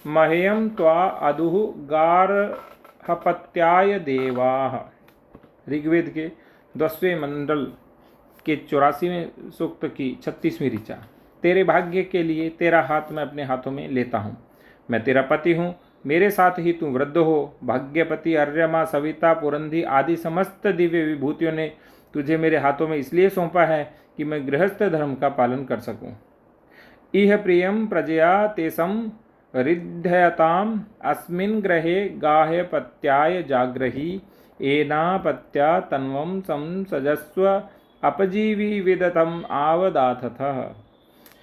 मह्यं त्वा अदुः गार्हपत्याय देवाः। ऋग्वेद के 10वें मंडल के 84वें सूक्त की 36वीं ऋचा। तेरे भाग्य के लिए तेरा हाथ मैं अपने हाथों में लेता हूँ। मैं तेरा पति हूँ, मेरे साथ ही तू वृद्ध हो। भाग्यपति, अर्यमा, सविता, पुरंधी आदि समस्त दिव्य विभूतियों ने तुझे मेरे हाथों में इसलिए सौंपा है कि मैं गृहस्थ धर्म का पालन कर सकूं। इह प्रियं प्रजया तेसं रिद्धयताम् अस्मिन् ग्रहे गाह्यपत्याय जाग्रही एनापत्या तन्वं संसजस्व अपजीवी विदतम् आवदाथतः।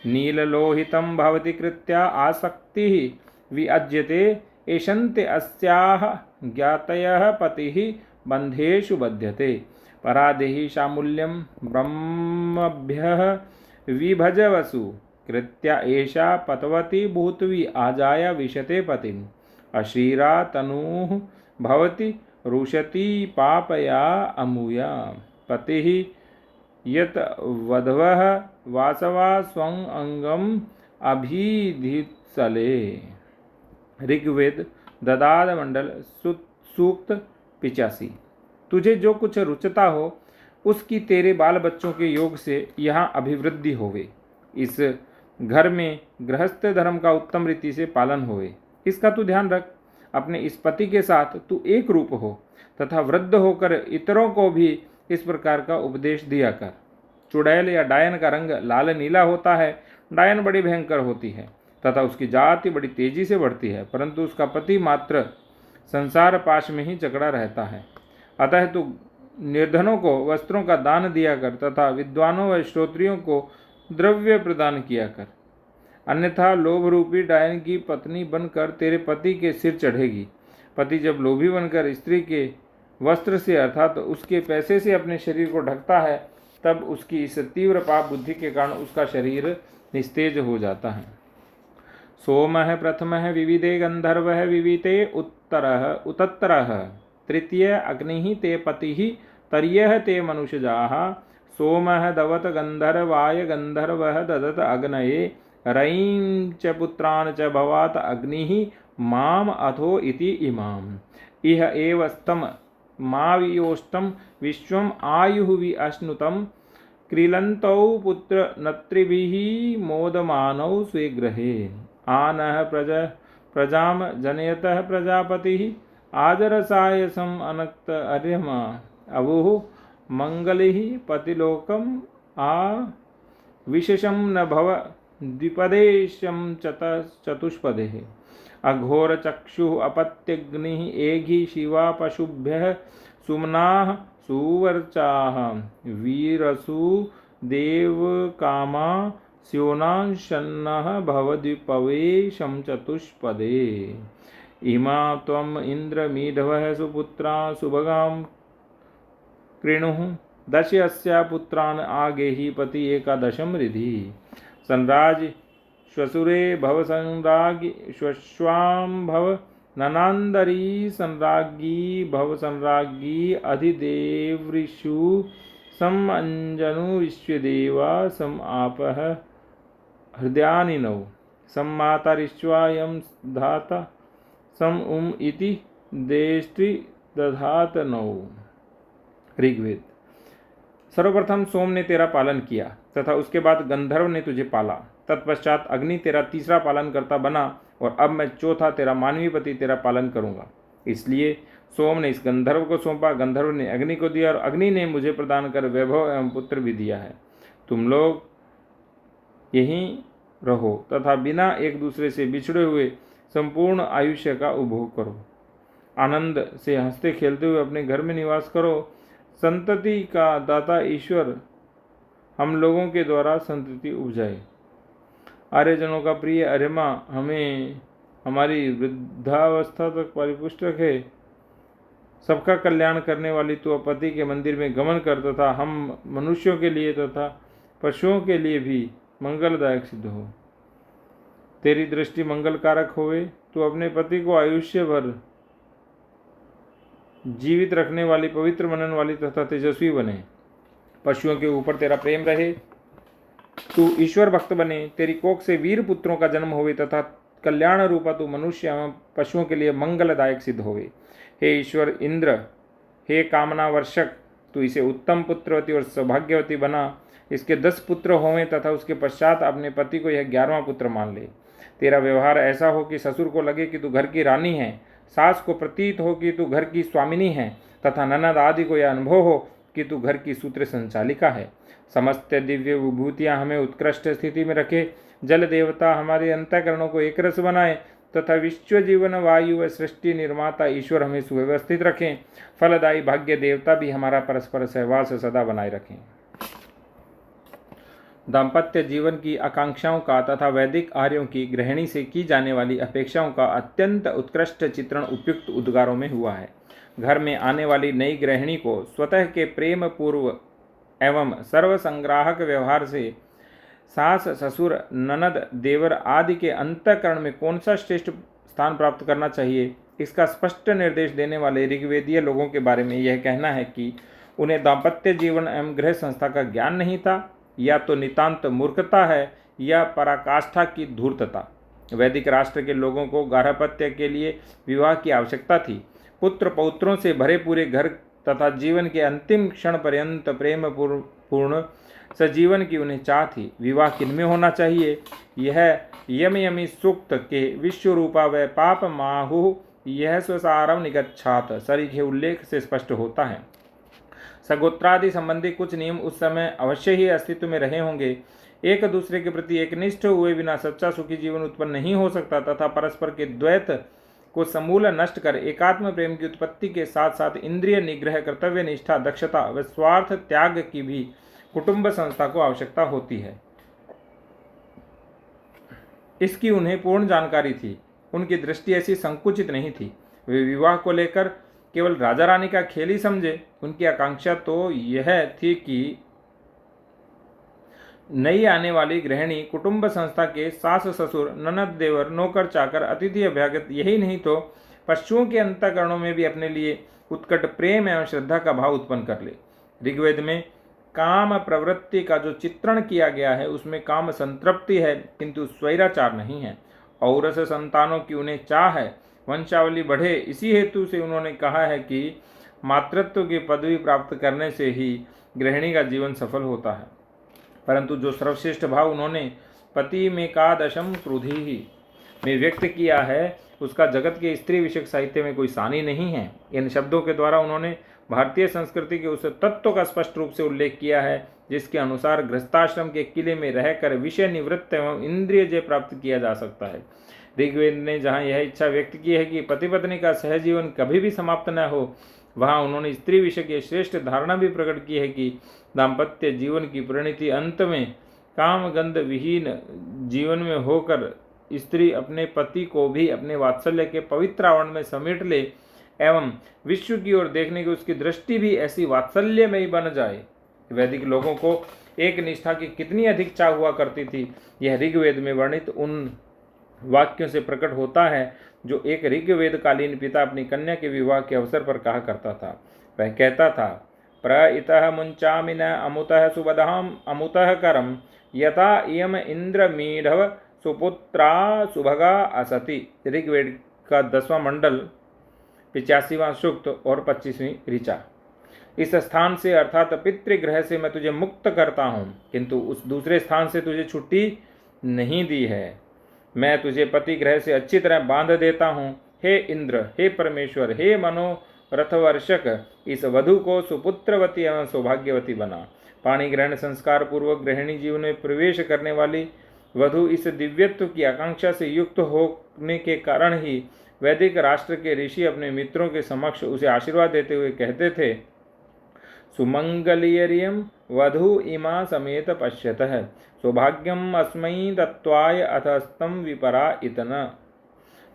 नीललोहितं भवति कृत्या आसक्तिः विअज्यते एषन्ते अस्याः ज्ञातयः पतिः बन्धेषु बध्यते। परादेहि शामूल्यं ब्रह्मभ्यः विभजवसु कृत्या एषा पतवती भूतवी आजाया विशते पतिम्। अश्रीरा तनूः भवति रुशती पापया अमूया। पतिः यत वधवः वासवा स्वं अंगम अभिधित्सले। ऋग्वेद ददाद मंडल सूक्त 85। तुझे जो कुछ रुचता हो उसकी तेरे बाल बच्चों के योग से यहाँ अभिवृद्धि होवे। इस घर में गृहस्थ धर्म का उत्तम रीति से पालन होवे, इसका तू ध्यान रख। अपने इस पति के साथ तू एक रूप हो तथा वृद्ध होकर इतरों को भी इस प्रकार का उपदेश दिया कर। चुड़ैल या डायन का रंग लाल नीला होता है। डायन बड़ी भयंकर होती है तथा उसकी जाति बड़ी तेजी से बढ़ती है, परंतु उसका पति मात्र संसार पाश में ही जकड़ा रहता है। अतः तू निर्धनों को वस्त्रों का दान दिया कर तथा विद्वानों व श्रोत्रियों को द्रव्य प्रदान किया कर, अन्यथा लोभ रूपी डायन की पत्नी बनकर तेरे पति के सिर चढ़ेगी। पति जब लोभी बनकर स्त्री के वस्त्र से अर्थात उसके पैसे से अपने शरीर को ढकता है, तब उसकी इस तीव्र पाप बुद्धि के कारण उसका शरीर निस्तेज हो जाता है। सोमः प्रथमः विविदे गंधर्वः विविते उत्तरः तृतीय अग्निः ते पतिः तर्यः ते मनुष्यजाः। सोमः दवत गंधर्वाय गंधर्वः ददत अग्नये रयीं च पुत्रान् च भवात अग्निः माम अथो इति इमाम्। इह एव स्तम मावियोष्टं विश्वम् आयुः वि अश्नुतं क्रीलन्तौ पुत्र नत्रिभिः मोदमानौ स्वे गृहे। आनः प्रजां जनयतः प्रजापतिः आजरसायसम् अनक्त अर्यमा अवुः मंगलिः पतिलोकम् आ विशेषं न भव द्विपदेशं चतुष्पदेः। अघोर चक्षुः अपत्यग्निः एघि शिवा पशुभ्यः सुमनाः सुवर्चाः वीरसु देवकामा स्योनाशन्नः भवद्विपवेशं चतुष्पदे। इमा त्वम् इन्द्रमीढवः सुपुत्रा सुभगां कृणुः दश अस्या पुत्रान् आगेहि पति एकादशम रिधि। संराज श्वसुरे भव संराज्ञी श्वश्वां भव ननांदरी संराज्ञी भव संराज्ञी अधिदेवृषु सम अंजनु विश्वदेवा सम आपः हृदयानिनौ सम मातरिश्वायं धाता सम इति देष्टि दधात नौ। ऋग्वेद। सर्वप्रथम सोम ने तेरा पालन किया तथा उसके बाद गंधर्व ने तुझे पाला। तत्पश्चात अग्नि तेरा तीसरा पालन करता बना और अब मैं चौथा तेरा मानवीय पति तेरा पालन करूंगा। इसलिए सोम ने इस गंधर्व को सौंपा, गंधर्व ने अग्नि को दिया और अग्नि ने मुझे प्रदान कर वैभव एवं पुत्र भी दिया है। तुम लोग यहीं रहो तथा बिना एक दूसरे से बिछड़े हुए संपूर्ण आयुष्य का उपभोग करो। आनंद से हंसते खेलते हुए अपने घर में निवास करो। संतति का दाता ईश्वर हम लोगों के द्वारा संतति उपजाए। आर्यजनों का प्रिय अर्यमा हमें हमारी वृद्धावस्था तक परिपुष्ट रखे। सबका कल्याण करने वाली तू पति के मंदिर में गमन कर तथा हम मनुष्यों के लिए तथा पशुओं के लिए भी मंगलदायक सिद्ध हो। तेरी दृष्टि मंगलकारक होवे तो अपने पति को आयुष्य भर जीवित रखने वाली, पवित्र बनने वाली तथा तेजस्वी बने। पशुओं के ऊपर तेरा प्रेम रहे, तू ईश्वर भक्त बने। तेरी कोख से वीर पुत्रों का जन्म होवे तथा कल्याण रूपा तू मनुष्य एवं पशुओं के लिए मंगलदायक सिद्ध होवे। हे ईश्वर इंद्र, हे कामना वर्षक, तू इसे उत्तम पुत्रवती और सौभाग्यवती बना। इसके 10 पुत्र होवें तथा उसके पश्चात अपने पति को यह 11वां पुत्र मान ले। तेरा व्यवहार ऐसा हो कि ससुर को लगे कि तू घर की रानी है, सास को प्रतीत हो कि तू घर की स्वामिनी है तथा ननद आदि को यह अनुभव हो कि तू घर की सूत्र संचालिका है। समस्त दिव्य विभूतियाँ हमें उत्कृष्ट स्थिति में रखे। जल देवता हमारे अंतःकरणों को एक रस बनाए तथा विश्व जीवन वायु व सृष्टि निर्माता ईश्वर हमें सुव्यवस्थित रखें। फलदायी भाग्य देवता भी हमारा परस्पर सहवास सदा बनाए रखें। दाम्पत्य जीवन की आकांक्षाओं का तथा वैदिक आर्यों की गृहिणी से की जाने वाली अपेक्षाओं का अत्यंत उत्कृष्ट चित्रण उपयुक्त उद्गारों में हुआ है। घर में आने वाली नई गृहिणी को स्वतः के प्रेम पूर्व एवं सर्वसंग्राहक व्यवहार से सास, ससुर, ननद, देवर आदि के अंतःकरण में कौन सा श्रेष्ठ स्थान प्राप्त करना चाहिए, इसका स्पष्ट निर्देश देने वाले ऋग्वेदीय लोगों के बारे में यह कहना है कि उन्हें दाम्पत्य जीवन एवं गृह संस्था का ज्ञान नहीं था, या तो नितांत मूर्खता है या पराकाष्ठा की धूर्तता। वैदिक राष्ट्र के लोगों को गार्हपत्य के लिए विवाह की आवश्यकता थी। पुत्र पौत्रों से भरे पूरे घर तथा जीवन के अंतिम क्षण पर्यंत प्रेम पूर्ण सजीवन की उन्हें चाह थी। विवाह किनमें होना चाहिए, यह यम यमी सूक्त के विश्वरूपा व पाप माहु यह स्वसारम निगच्छात सरीखे उल्लेख से स्पष्ट होता है। सगोत्रादि संबंधी कुछ नियम उस समय अवश्य ही अस्तित्व में रहे होंगे। एक दूसरे के प्रति एकनिष्ठ हुए बिना सच्चा सुखी जीवन उत्पन्न नहीं हो सकता तथा परस्पर के द्वैत को समूल नष्ट कर एकात्म प्रेम की उत्पत्ति के साथ साथ इंद्रिय निग्रह, कर्तव्य निष्ठा, दक्षता व स्वार्थ त्याग की भी कुटुंब संस्था को आवश्यकता होती है। इसकी उन्हें पूर्ण जानकारी थी। उनकी दृष्टि ऐसी संकुचित नहीं थी। वे विवाह को लेकर केवल राजा रानी का खेल ही समझे। उनकी आकांक्षा तो यह थी कि नई आने वाली गृहिणी कुटुंब संस्था के सास, ससुर, ननद, देवर, नौकर, चाकर, अतिथि, अभ्यागत, यही नहीं तो पशुओं के अंतःकरणों में भी अपने लिए उत्कट प्रेम एवं श्रद्धा का भाव उत्पन्न कर ले। ऋग्वेद में काम प्रवृत्ति का जो चित्रण किया गया है उसमें काम संतृप्ति है किंतु स्वैराचार नहीं है। औरस संतानों की उन्हें चाह है, वंशावली बढ़े, इसी हेतु से उन्होंने कहा है कि मातृत्व की पदवी प्राप्त करने से ही गृहिणी का जीवन सफल होता है। परंतु जो सर्वश्रेष्ठ भाव उन्होंने पति में का दशम क्रोधी ही में व्यक्त किया है उसका जगत के स्त्री विषयक साहित्य में कोई सानी नहीं है। इन शब्दों के द्वारा उन्होंने भारतीय संस्कृति के उस तत्व का स्पष्ट रूप से उल्लेख किया है जिसके अनुसार गृहस्थाश्रम के किले में रहकर विषय निवृत्त एवं इंद्रिय जय प्राप्त किया जा सकता है। ऋग्वेद ने जहाँ यह इच्छा व्यक्त की है कि पति पत्नी का सहजीवन कभी भी समाप्त न हो, वहाँ उन्होंने स्त्री विषय की श्रेष्ठ धारणा भी प्रकट की है कि दाम्पत्य जीवन की परिणति अंत में काम गंध विहीन जीवन में होकर स्त्री अपने पति को भी अपने वात्सल्य के पवित्र आवरण में समेट ले एवं विश्व की ओर देखने की उसकी दृष्टि भी ऐसी वात्सल्य में ही बन जाए। वैदिक लोगों को एक निष्ठा की कितनी अधिक चाह हुआ करती थी, यह ऋग्वेद में वर्णित उन वाक्यों से प्रकट होता है जो एक ऋग्वेदकालीन पिता अपनी कन्या के विवाह के अवसर पर कहा करता था। वह कहता था, प्रइतः मुंचामि न अमुतः सुबधाम अमुतः करम यथा इयम इंद्रमीढ़व सुपुत्रा सुभगा असति। ऋग्वेद का 10वां मंडल 85वां सूक्त और 25वीं ऋचा। इस स्थान से अर्थात पितृगृह से मैं तुझे मुक्त करता हूँ, किंतु उस दूसरे स्थान से तुझे छुट्टी नहीं दी है। मैं तुझे पति ग्रह से अच्छी तरह बांध देता हूँ। हे इंद्र, हे परमेश्वर, हे मनोरथवर्षक, इस वधु को सुपुत्रवती एवं सौभाग्यवती बना। पाणी ग्रहण संस्कार पूर्वक गृहिणी जीवन में प्रवेश करने वाली वधु इस दिव्यत्व की आकांक्षा से युक्त होने के कारण ही वैदिक राष्ट्र के ऋषि अपने मित्रों के समक्ष उसे आशीर्वाद देते हुए कहते थे, सुमंगलियरियम वधु इमा समेत पश्यतः सौभाग्यम अस्मै दत्वाय अथस्तम विपरा इतना।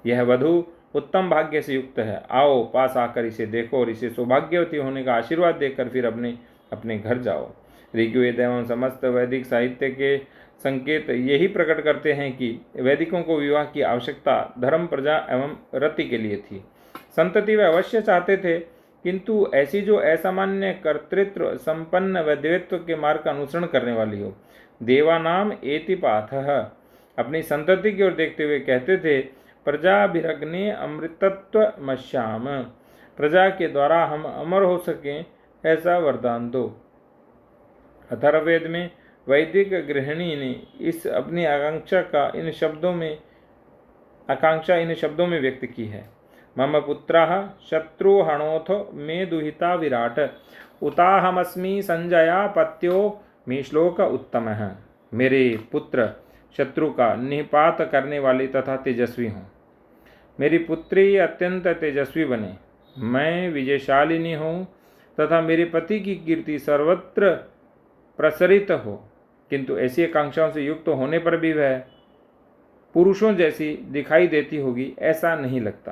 यह वधु उत्तम भाग्य से युक्त है, आओ पास आकर इसे देखो और इसे सौभाग्यवती होने का आशीर्वाद देकर फिर अपने अपने घर जाओ। ऋग्वेद एवं समस्त वैदिक साहित्य के संकेत यही प्रकट करते हैं कि वैदिकों को विवाह की आवश्यकता धर्म, प्रजा एवं रति के लिए थी। संतति वे अवश्य चाहते थे, किंतु ऐसी जो असामान्य कर्तृत्व संपन्न व देवत्व के मार्ग का अनुसरण करने वाली हो। देवानाम एति पाथः अपनी संतति की ओर देखते हुए कहते थे, प्रजाभिरग्ने अमृतत्व मश्याम, प्रजा के द्वारा हम अमर हो सकें ऐसा वरदान दो। अथर्ववेद में वैदिक गृहिणी ने इस अपनी आकांक्षा इन शब्दों में व्यक्त की है। मम पुत्रः शत्रुहणोथ मे दुहिता विराट, उताहमस्मि संजया पत्यो मे श्लोक उत्तमः। मेरे पुत्र शत्रु का निपात करने वाले तथा तेजस्वी हों, मेरी पुत्री अत्यंत तेजस्वी बने, मैं विजयशालिनी हूँ तथा मेरे पति की कीर्ति सर्वत्र प्रसरित हो। किंतु ऐसी आकांक्षाओं से युक्त होने पर भी वह पुरुषों जैसी दिखाई देती होगी ऐसा नहीं लगता,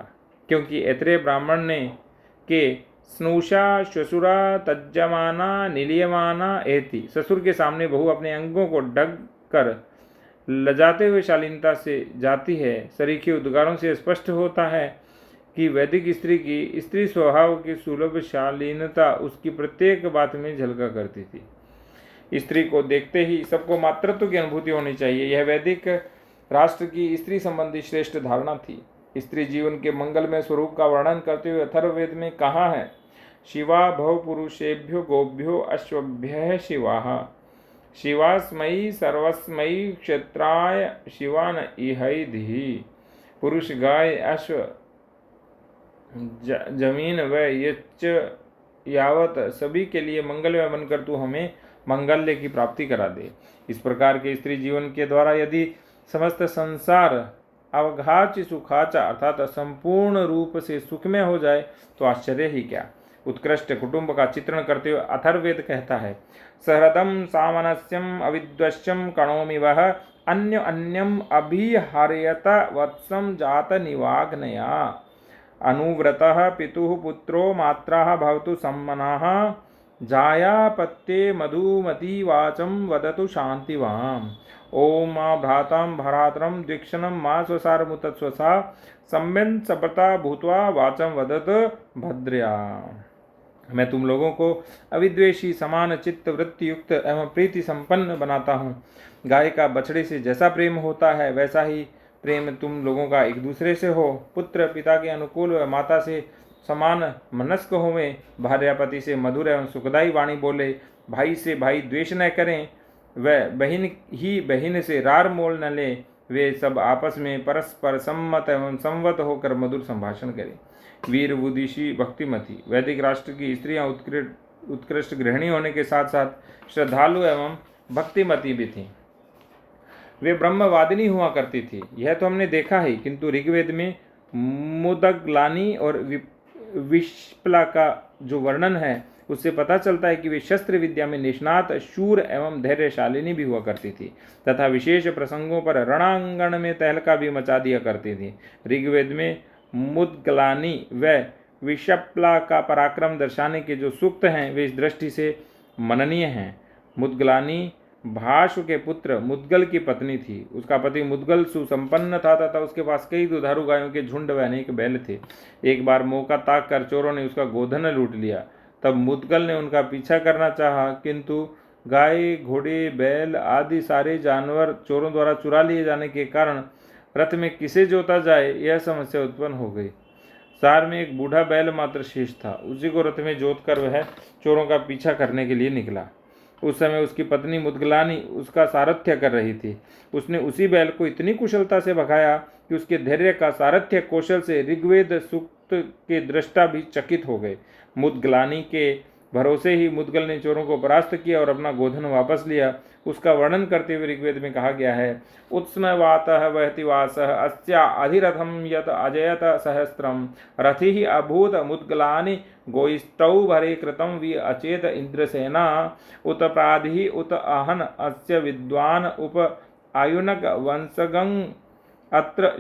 क्योंकि ऐत्रेय ब्राह्मण ने के स्नुषा श्वशुरा तज्जमाना निलियमाना एति, ससुर के सामने बहू अपने अंगों को ढक कर लजाते हुए शालीनता से जाती है। सरीखे उद्गारों से स्पष्ट होता है कि वैदिक स्त्री की स्त्री स्वभाव की सुलभ शालीनता उसकी प्रत्येक बात में झलका करती थी। स्त्री को देखते ही सबको मातृत्व की अनुभूति होनी चाहिए, यह वैदिक राष्ट्र की स्त्री संबंधी श्रेष्ठ धारणा थी। स्त्री जीवन के मंगलमय स्वरूप का वर्णन करते हुए अथर्ववेद में कहा है, शिवा भव पुरुषेभ्यो गोभ्यो अश्वभ्यः शिवाः, शिवास्मयी सर्वस्मयी क्षेत्राय शिवान इहै धिः। पुरुष गाय, अश्व, जमीन व यच्च यावत सभी के लिए मंगलमय बनकर तू हमें मंगल्य की प्राप्ति करा दे। इस प्रकार के स्त्री जीवन के द्वारा यदि समस्त संसार अवघाच सुखाचा अर्थात संपूर्ण रूप से सुखमय हो जाए तो आश्चर्य ही क्या। उत्कृष्ट कुटुंब का चित्रण करते हुए अथर्ववेद कहता है, सहृदम सामनस्यम अविद्वश्यम कणोमि वह अन्य अन्यम अभिहार्यत वत्सम जात निवाग्नया, अनुव्रतः पितुः पुत्रो मात्राः भवतु सम्मनाः, जायापत्ये मधुमती वाचं वदतु शान्तिवाम्। ओम माँ भ्रातां भरात्रं द्विक्षणं माँ स्वसारमुत स्वसा सम्यन सपता भूत्वा वाचं वदत भद्र्या। मैं तुम लोगों को अविद्वेषी, समान चित्त, वृत्ति युक्त एवं प्रीति संपन्न बनाता हूँ। गाय का बछड़े से जैसा प्रेम होता है वैसा ही प्रेम तुम लोगों का एक दूसरे से हो। पुत्र पिता के अनुकूल व माता से समान मनस्क होवें, भार्यापति से मधुर एवं सुखदायी वाणी बोले, भाई से भाई द्वेष न करें, वह बहन ही बहन से रार मोल न ले, वे सब आपस में परस्पर सम्मत एवं संवत होकर मधुर संभाषण करें। वीर बुद्धिशी भक्तिमती वैदिक राष्ट्र की स्त्रियां उत्कृष्ट गृहिणी होने के साथ साथ श्रद्धालु एवं भक्तिमती भी थीं। वे ब्रह्मवादिनी हुआ करती थी, यह तो हमने देखा ही, किंतु ऋग्वेद में मुदगलानी और विष्पला का जो वर्णन है उससे पता चलता है कि वे शस्त्र विद्या में निष्णात, शूर एवं धैर्यशालिनी भी हुआ करती थी तथा विशेष प्रसंगों पर रणांगण में तहलका भी मचा दिया करती थी। ऋग्वेद में मुदगलानी व विषप्ला का पराक्रम दर्शाने के जो सूक्त हैं वे इस दृष्टि से मननीय हैं। मुदगलानी भाष्व के पुत्र मुदगल की पत्नी थी। उसका पति मुदगल सुसंपन्न था तथा उसके पास कई दुधारू गायों के झुंड व अनेक बैल थे। एक बार मौका ताक कर चोरों ने उसका गोधन लूट लिया। तब मुदगल ने उनका पीछा करना चाहा, किंतु गाय, घोड़े, बैल आदि सारे जानवर चोरों द्वारा चुरा लिए जाने के कारण रथ में किसे जोता जाए यह समस्या उत्पन्न हो गई। सार में एक बूढ़ा बैल मात्र शेष था, उसी को रथ में जोत कर वह चोरों का पीछा करने के लिए निकला। उस समय उसकी पत्नी मुदगलानी उसका सारथ्य कर रही थी। उसने उसी बैल को इतनी कुशलता से भगाया कि उसके धैर्य का सारथ्य कौशल से ऋग्वेद सूक्त के दृष्टा भी चकित हो गए। मुदगलानी के भरोसे ही मुदगल ने चोरों को परास्त किया और अपना गोधन वापस लिया। उसका वर्णन करते हुए ऋग्वेद में कहा गया है, उत्स्मवातः वहति वासः अस्या अधिरथं यत अजयत सहस्त्रम रथि अभूत मुद्गलानि गोइष्टौ भरे कृतं वि अचेत इंद्रसेना उत प्राधि उत आहन अस्य विद्वान उप आयुनक वंशगं अत्र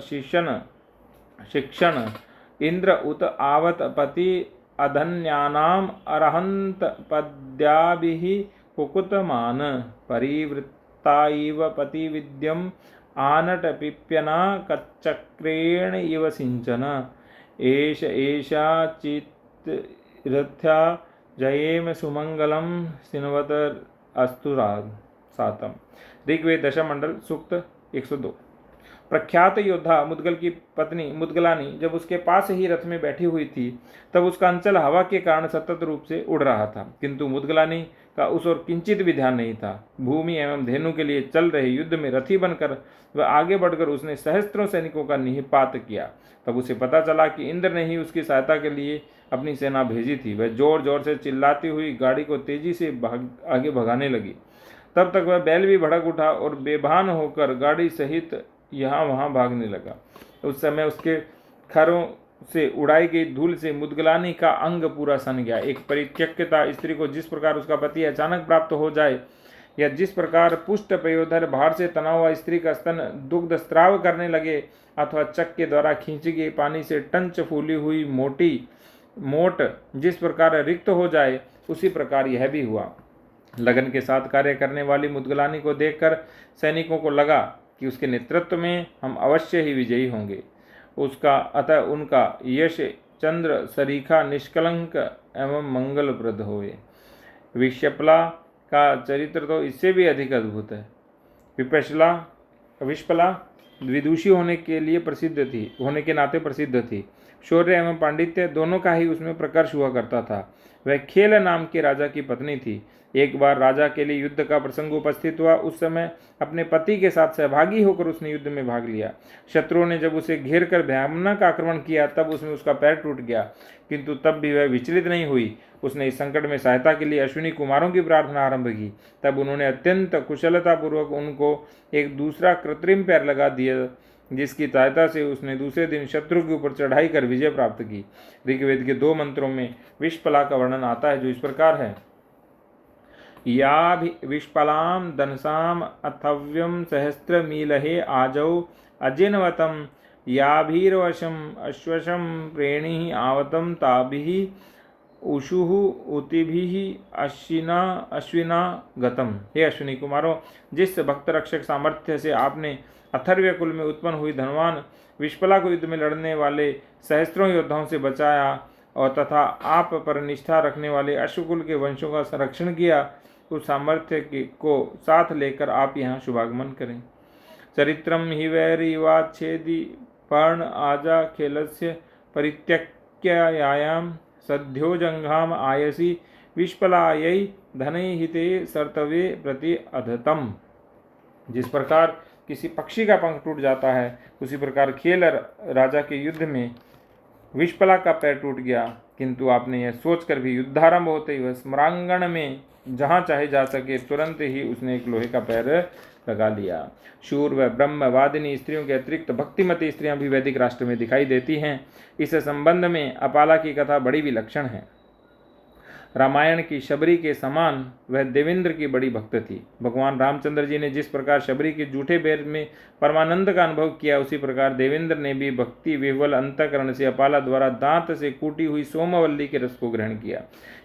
शिक्षण इंद्र उत आवत पति अधन्यानाम अरहंत पद्याभिः कुकुतमान परिवृत्तानां दत्ता इव पतिविद्यम आनट पिप्यना कच्चक्रेण इव सिंचन एषा चित्तरथ्या जयेम सुमंगलम सिन्वत अस्तु सातम। ऋग्वेद दशम मंडल सूक्त 102। प्रख्यात योद्धा मुद्गल की पत्नी मुद्गलानी जब उसके पास ही रथ में बैठी हुई थी तब उसका अंचल हवा के कारण सतत रूप से उड़ रहा था, किंतु मुद्गलानी का उस ओर किंचित भी ध्यान नहीं था। भूमि एवं धेनु के लिए चल रहे युद्ध में रथी बनकर वह आगे बढ़कर उसने सहस्त्रों सैनिकों का निपात किया। तब उसे पता चला कि इंद्र ने ही उसकी सहायता के लिए अपनी सेना भेजी थी। वह जोर जोर से चिल्लाती हुई गाड़ी को तेजी से आगे भगाने लगी। तब तक वह बैल भी भड़क उठा और बेभान होकर गाड़ी सहित यहाँ वहाँ भागने लगा। उस समय उसके खरों से उड़ाई गई धूल से मुद्गलानी का अंग पूरा सन गया। एक परित्यक्ता स्त्री को जिस प्रकार उसका पति अचानक प्राप्त हो जाए या जिस प्रकार पुष्ट पयोधर भार से तना हुआ स्त्री का स्तन दुग्ध स्त्राव करने लगे अथवा चक के द्वारा खींची गई पानी से टंच फूली हुई मोट जिस प्रकार रिक्त हो जाए, उसी प्रकार यह भी हुआ। लगन के साथ कार्य करने वाली मुद्गलानी को देखकर सैनिकों को लगा कि उसके नेतृत्व में हम अवश्य ही विजयी होंगे। अतः उनका यश चंद्र सरीखा निष्कलंक एवं मंगलप्रद होए। विश्पला का चरित्र तो इससे भी अधिक अद्भुत है। विश्पला विदुषी होने के नाते प्रसिद्ध थी। शौर्य एवं पांडित्य दोनों का ही उसमें प्रकर्ष हुआ करता था। वह खेल नाम के राजा की पत्नी थी। एक बार राजा के लिए युद्ध का प्रसंग उपस्थित हुआ। उस समय अपने पति के साथ सहभागी होकर उसने युद्ध में भाग लिया। शत्रुओं ने जब उसे घेर कर भयानक आक्रमण किया तब उसमें उसका पैर टूट गया, किंतु तब भी वह विचलित नहीं हुई। उसने इस संकट में सहायता के लिए अश्विनी कुमारों की प्रार्थना आरंभ की। तब उन्होंने अत्यंत कुशलतापूर्वक उनको एक दूसरा कृत्रिम पैर लगा दिया, जिसकी सहायता से उसने दूसरे दिन शत्रु के ऊपर चढ़ाई कर विजय प्राप्त की। ऋग्वेद के 2 मंत्रों में विश्पला का वर्णन आता है, जो इस प्रकार है। या विश्पलाम दनसाम अथव्यम सहस्त्र मीलहे आजौ अजिनवतम याभीरवशम अश्वशम प्रेणी आवतम ताभिः उषुः उतिभिः अश्विना गतम। हे अश्विनी कुमारों, जिस भक्त रक्षक सामर्थ्य से आपने अथर्व कुल में उत्पन्न हुई धनवान विश्पला को युद्ध में लड़ने वाले सहस्त्रों योद्धाओं से बचाया और तथा आप पर निष्ठा रखने वाले अश्वकुल के वंशों का संरक्षण किया, उस सामर्थ्य को साथ लेकर आप यहाँ शुभागमन करें। चरित्रम हि वैरिवाच्छेदि पर्ण आजा खेलस्य परित्यक्यायाम सद्यो जंघाम आयसी विश्पलायै धनहिते सर्तवे प्रति अधतम। जिस प्रकार किसी पक्षी का पंख टूट जाता है, उसी प्रकार खेल राजा के युद्ध में विश्पला का पैर टूट गया, किंतु आपने यह सोचकर भी युद्धारंभ होते ही वह स्मरांगण में जहाँ चाहे जा सके तुरंत ही उसने एक लोहे का पैर लगा लिया। शूर व ब्रह्मवादिनी स्त्रियों के अतिरिक्त भक्तिमती स्त्रियां भी वैदिक राष्ट्र में दिखाई देती हैं। इस संबंध में अपाला की कथा बड़ी विलक्षण है। रामायण की शबरी के समान वह देवेंद्र की बड़ी भक्त थी। भगवान रामचंद्र जी ने जिस प्रकार शबरी के जूठे बेर में परमानंद का अनुभव किया, उसी प्रकार देवेंद्र ने भी भक्ति विह्वल अंतःकरण से अपाला द्वारा दांत से कूटी हुई सोमवल्ली के रस को ग्रहण किया।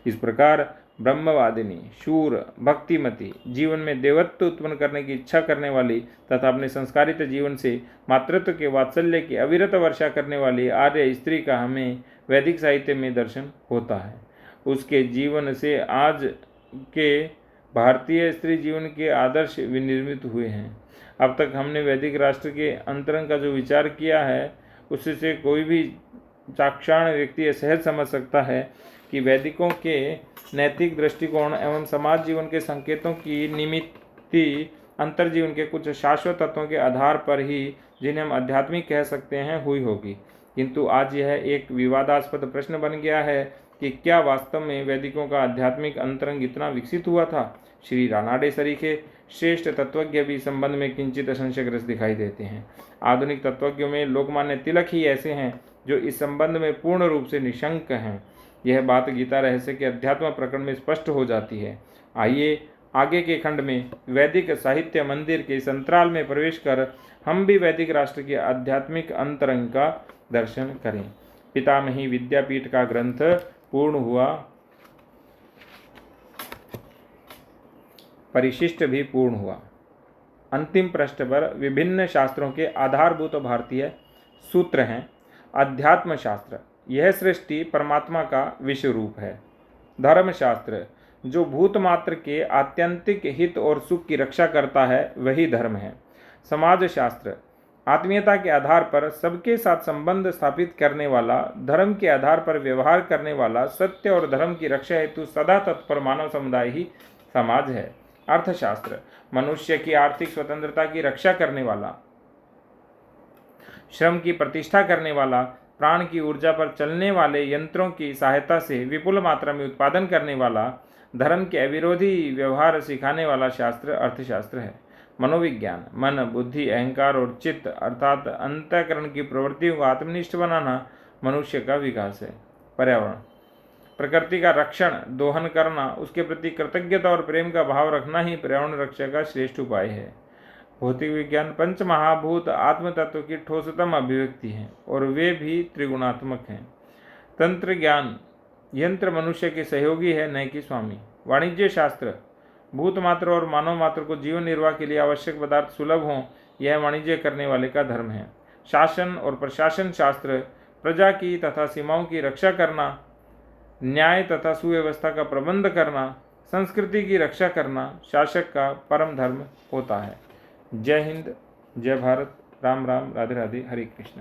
इस प्रकार ब्रह्मवादिनी, शूर, भक्तिमती, जीवन में देवत्व उत्पन्न करने की इच्छा करने वाली तथा अपने संस्कारित जीवन से मातृत्व के वात्सल्य की अविरत वर्षा करने वाली आर्य स्त्री का हमें वैदिक साहित्य में दर्शन होता है। उसके जीवन से आज के भारतीय स्त्री जीवन के आदर्श विनिर्मित हुए हैं। अब तक हमने वैदिक राष्ट्र के अंतरंग का जो विचार किया है, उससे कोई भी चाक्षाण व्यक्ति सहज समझ सकता है कि वैदिकों के नैतिक दृष्टिकोण एवं समाज जीवन के संकेतों की निमित्ति अंतर्जीवन के कुछ शाश्वत तत्वों के आधार पर ही, जिन्हें हम आध्यात्मिक कह सकते हैं, हुई होगी। किंतु आज यह एक विवादास्पद प्रश्न बन गया है कि क्या वास्तव में वैदिकों का आध्यात्मिक अंतरंग इतना विकसित हुआ था। श्री रानाडे सरीखे श्रेष्ठ तत्वज्ञ भी संबंध में किंचित संशयग्रस्त दिखाई देते हैं। आधुनिक तत्वज्ञों में लोकमान्य तिलक ही ऐसे हैं जो इस संबंध में पूर्ण रूप से निशंक हैं। यह बात गीता रहस्य के अध्यात्म प्रकरण में स्पष्ट हो जाती है। आइए आगे के खंड में वैदिक साहित्य मंदिर के इस अंतराल में प्रवेश कर हम भी वैदिक राष्ट्र के आध्यात्मिक अंतरंग का दर्शन करें। पितामही विद्यापीठ का ग्रंथ पूर्ण हुआ, परिशिष्ट भी पूर्ण हुआ। अंतिम पृष्ठ पर विभिन्न शास्त्रों के आधारभूत भारतीय सूत्र हैं। अध्यात्म शास्त्र, यह सृष्टि परमात्मा का विश्व रूप है। धर्मशास्त्र, जो भूत मात्र के आत्यंतिक हित और सुख की रक्षा करता है वही धर्म है। समाज शास्त्र, आत्मीयता के आधार पर सबके साथ संबंध स्थापित करने वाला, धर्म के आधार पर व्यवहार करने वाला, सत्य और धर्म की रक्षा हेतु सदा तत्पर मानव समुदाय ही समाज है। अर्थशास्त्र, मनुष्य की आर्थिक स्वतंत्रता की रक्षा करने वाला, श्रम की प्रतिष्ठा करने वाला, प्राण की ऊर्जा पर चलने वाले यंत्रों की सहायता से विपुल मात्रा में उत्पादन करने वाला, धर्म के अविरोधी व्यवहार सिखाने वाला शास्त्र अर्थशास्त्र है। मनोविज्ञान, मन, बुद्धि, अहंकार और चित्त अर्थात अंतःकरण की प्रवृत्तियों को आत्मनिष्ठ बनाना मनुष्य का विकास है। पर्यावरण, प्रकृति का रक्षण, दोहन करना, उसके प्रति कृतज्ञता और प्रेम का भाव रखना ही पर्यावरण रक्षा का श्रेष्ठ उपाय है। भौतिक विज्ञान, पंच महाभूत आत्म तत्व की ठोसतम अभिव्यक्ति हैं और वे भी त्रिगुणात्मक हैं। तंत्र ज्ञान, यंत्र मनुष्य के सहयोगी है, न कि स्वामी। वाणिज्य शास्त्र, भूत मात्र और मानव मात्र को जीवन निर्वाह के लिए आवश्यक पदार्थ सुलभ हों, यह वाणिज्य करने वाले का धर्म है। शासन और प्रशासन शास्त्र, प्रजा की तथा सीमाओं की रक्षा करना, न्याय तथा सुव्यवस्था का प्रबंध करना, संस्कृति की रक्षा करना शासक का परम धर्म होता है। जय हिंद, जय भारत, राम राम, राधे राधे, हरे कृष्ण।